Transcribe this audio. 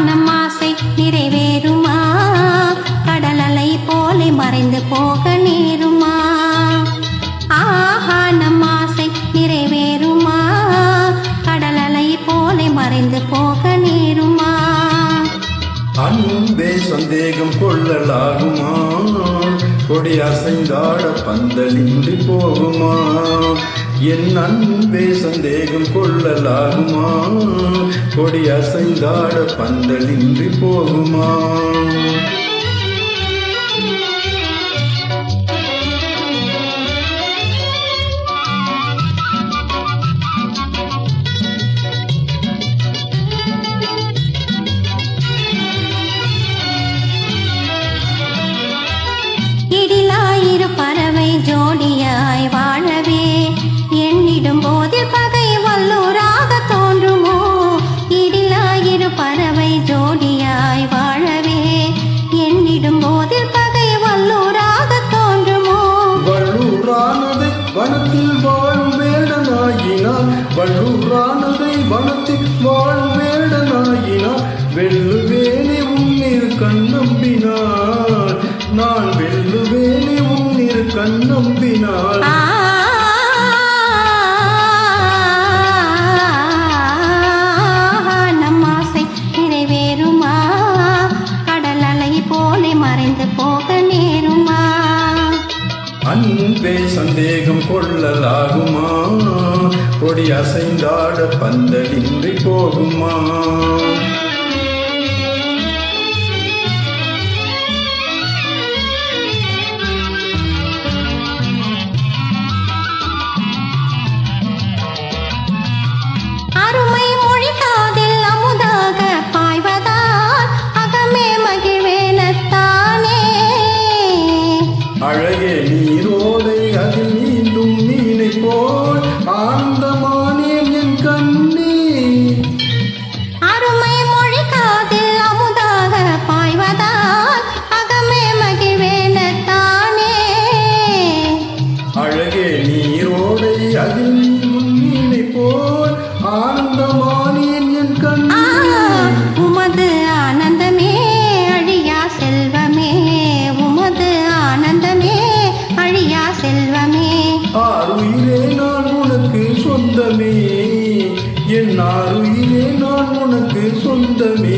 நம் ஆசை நிறைவேறுமா? கடல் அலை போலே மறைந்து போக நேருமா? ஆஹா நம் ஆசை நிறைவேறுமா? கடல் அலை போலே மறைந்து போக நேருமா? அன்பே சந்தேகம் கொள்ளலாகுமா? கொடி அசைந்தாட பந்தலின்றி போகுமா? என் அன்பே சந்தேகம் கொள்ளலாகுமா? கொடி அசைந்தாட பந்தலின்றி போகுமா? இடிலாயிரு பறவை ஜோடியாய் வாழவே எண்ணிடும் போதில் பகை வல்லூராக தோன்றுமோ? இடிலாயிரு பறவை ஜோடியாய் வாழவே எண்ணிடும் போதில் பகை வல்லூராக தோன்றுமோ? வல்லூரானதை வனத்தில் வாழும் வேடனாயினான், வல்லூரானதை வனத்தில் வாழும் வேடனாயினான், வெல்லுவேனே உன்னிரு கண்ணம்பினான், நான் வெல்லுவேனே உன்னிரு கண்ணம்பினான். நம் ஆசை நிறைவேறுமா? கடல் அலை போலே மறைந்து போக நேருமா? அன்பே சந்தேகம் கொள்ளலாகுமா? கொடி அசைந்தாட பந்தலின்றி போகுமா? அருமை மொழி காதில் அமுதாக பாய்வதால் அகமே மகிழ்வேனத்தானே. அழகே நீரோடை அதில் நீந்தும் மீனை போல் ஆனந்தமானேன் என் கண்ணே. அருமை மொழி காதில் அமுதாக பாய்வதால் அகமே மகிழ்வேனத்தானே. அழகே நீரோடை அதில் நீந்தும் மீனை போல் ஆனந்தமானேன் என் கண்ணே. உமது ஆனந்தமே அழியா செல்வமே, உமது ஆனந்தமே அழியா செல்வமே. ஆருயிரே நான் உனக்கு சொந்தமே, என் ஆருயிரே நான் உனக்கு சொந்தமே.